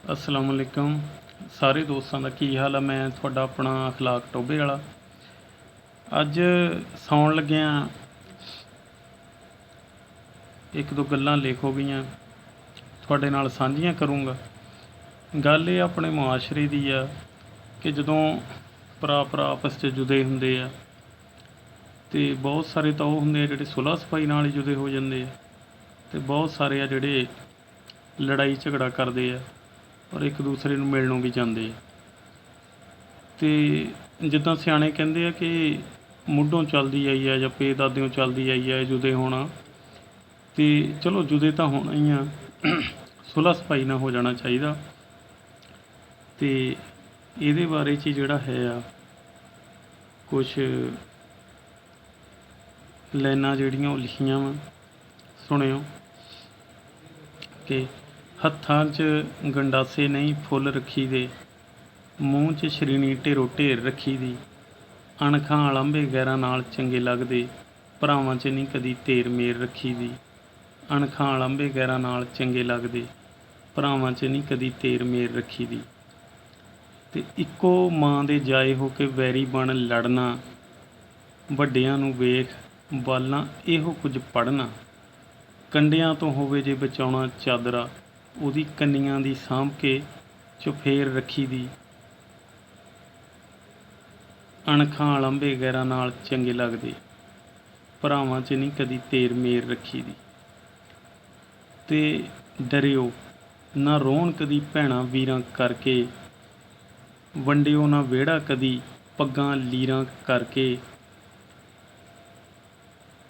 अस्सलाम वालेकुम सारे दोस्तों का की हाल है। मैं थोड़ा अपना अखलाक टोबे वाला अज सौन लग्या एक दो गल्लां लिख हो गई थोड़े नाल साझियां करूँगा। गल ये अपने मुआशरे दी आ कि जदों भरा भरा आपस च जुदे हुंदे आ ते बहुत सारे तो वो हुंदे जिहड़े सुलह सफाई नाल ही जुदे हो जांदे आ ते बहुत सारे आ जिहड़े लड़ाई झगड़ा करदे आ और एक दूसरे नूं मिलणों भी जांदे आ। ते जिद्दां सियाणे कहिंदे आ कि मुੱਢੋਂ चलदी आई है जां पे दादियों चलदी आई है जुदे होना ते चलो जुदे तां होना ही आ सुलह सफाई नाल हो जाना चाहिदा। ते इहदे बारे च जिहड़ा है आ कुछ लाइनां जिहड़ियां ओह लिखियां वा सुणिओ कि हत्थां 'च गंडासे नहीं फुੱਲ रखी दे ਮੂੰਹ 'ਚ ਸ਼੍ਰੀਣੀ ਢੇਰੋ ਢੇਰ ਰੱਖੀ ਦੀ ਅਣਖਾਂ ਅਲੰਬੇ ਗੈਰਾਂ ਨਾਲ ਚੰਗੇ ਲੱਗਦੇ ਭਰਾਵਾਂ 'ਚ ਨਹੀਂ ਕਦੀ ਤੇਰ ਮੇਰ ਰੱਖੀ ਦੀ ਅਣਖਾਂ ਅਲੰਬੇ ਗੈਰਾਂ ਨਾਲ ਚੰਗੇ ਲੱਗਦੇ ਭਰਾਵਾਂ 'ਚ ਨਹੀਂ ਕਦੀ ਤੇਰ ਮੇਰ ਰੱਖੀ ਦੀ। ਤੇ ਇੱਕੋ ਮਾਂ ਦੇ ਜਾਏ ਹੋ ਕੇ ਵੈਰੀ ਬਣ ਲੜਨਾ ਵੱਡਿਆਂ ਨੂੰ ਵੇਖ ਬਾਲਾਂ ਇਹੋ ਕੁਝ ਪੜ੍ਹਨਾ ਕੰਡਿਆਂ ਤੋਂ ਹੋਵੇ ਜੇ ਬਚਾਉਣਾ ਚਾਦਰਾ ਉਹਦੀ ਕੰਨੀਆਂ ਦੀ ਸਾਂਭ ਕੇ ਚੁਫੇਰ ਰੱਖੀ ਦੀ ਅਣਖਾਂ ਅਲੰਬੇ ਗੈਰਾਂ ਨਾਲ ਚੰਗੇ ਲੱਗਦੇ ਭਰਾਵਾਂ 'ਚ ਨਹੀਂ ਕਦੀ ਤੇਰ ਮੇਰ ਰੱਖੀ ਦੀ। ਤੇ ਡਰਿਓ ਨਾ ਰੋਣ ਕਦੀ ਭੈਣਾਂ ਵੀਰਾਂ ਕਰਕੇ ਵੰਡਿਓ ਨਾ ਵਿਹੜਾ ਕਦੀ ਪੱਗਾਂ ਲੀਰਾਂ ਕਰਕੇ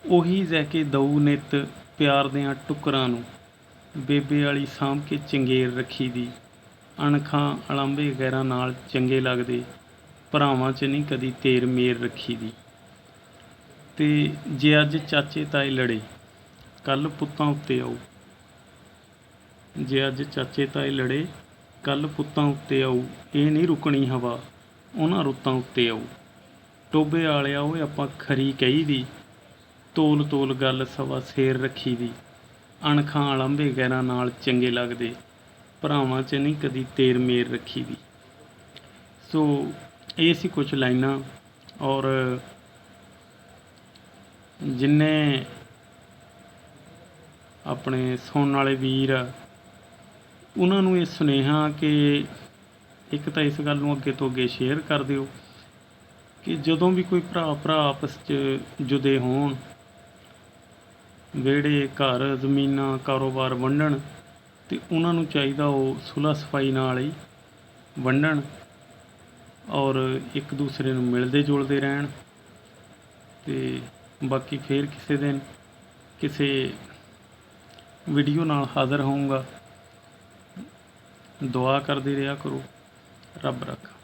ਉਹੀ ਜ਼ਹਿ ਕੇ ਦਊ ਨਿੱਤ ਪਿਆਰ ਦਿਆਂ ਟੁਕਰਾਂ ਨੂੰ ਬੇਬੇ ਵਾਲੀ ਸਾਂਭ ਕੇ ਚੰਗੇਰ ਰੱਖੀ ਦੀ ਅਣਖਾਂ ਅਲੰਬੇ ਗੈਰਾਂ ਨਾਲ ਚੰਗੇ ਲੱਗਦੇ ਭਰਾਵਾਂ 'ਚ ਨਹੀਂ ਕਦੀ ਤੇਰ ਮੇਰ ਰੱਖੀ ਦੀ। ਤੇ ਜੇ ਅੱਜ ਚਾਚੇ ਤਾਏ ਲੜੇ ਕੱਲ ਪੁੱਤਾਂ ਉੱਤੇ ਆਊ ਜੇ ਅੱਜ ਚਾਚੇ ਤਾਏ ਲੜੇ ਕੱਲ ਪੁੱਤਾਂ ਉੱਤੇ ਆਊ ਇਹ ਨਹੀਂ ਰੁਕਣੀ ਹਵਾ ਉਹਨਾਂ ਰੁੱਤਾਂ ਉੱਤੇ ਆਊ ਟੋਬੇ ਵਾਲਿਆ ਓਏ ਆਪਾਂ ਖਰੀ ਕਹੀ ਦੀ ਤੋਲ ਤੋਲ ਗੱਲ ਸਵਾ ਸੇਰ ਰੱਖੀ ਦੀ ਅਣਖਾਂ ਅਲੰਬੇ ਗੈਰਾਂ ਨਾਲ ਚੰਗੇ ਲੱਗਦੇ ਭਰਾਵਾਂ 'ਚ ਨਹੀਂ ਕਦੀ ਤੇਰ ਮੇਰ ਰੱਖੀ ਦੀ। ਸੋ ਇਹ ਸੀ ਕੁਛ ਲਾਈਨਾਂ ਔਰ ਜਿੰਨੇ ਆਪਣੇ ਸੁਣਨ ਵਾਲੇ ਵੀਰ ਆ ਉਹਨਾਂ ਨੂੰ ਇਹ ਸੁਨੇਹਾ ਕਿ ਇੱਕ ਤਾਂ ਇਸ ਗੱਲ ਨੂੰ ਅੱਗੇ ਤੋਂ ਅੱਗੇ ਸ਼ੇਅਰ ਕਰ ਦਿਓ ਕਿ ਜਦੋਂ ਵੀ ਕੋਈ ਭਰਾ ਭਰਾ ਆਪਸ 'ਚ ਜੁਦੇ ਹੋਣ ਵਿਹੜੇ ਘਰ ਜ਼ਮੀਨਾਂ ਕਾਰੋਬਾਰ ਵੰਡਣ ਤੇ ਉਹਨਾਂ ਨੂੰ ਚਾਹੀਦਾ ਉਹ ਸੁਲਹ ਸਫਾਈ ਨਾਲ ਹੀ ਵੰਡਣ ਔਰ ਇੱਕ ਦੂਸਰੇ ਨੂੰ ਮਿਲਦੇ ਜੁਲਦੇ ਰਹਿਣ। ਤੇ ਬਾਕੀ ਫੇਰ ਕਿਸੇ ਦਿਨ ਕਿਸੇ ਵੀਡੀਓ ਨਾਲ ਹਾਜ਼ਰ ਹੋਊਂਗਾ। ਦੁਆ ਕਰਦੇ ਰਿਹਾ ਕਰੋ। ਰੱਬ ਰੱਖਾ।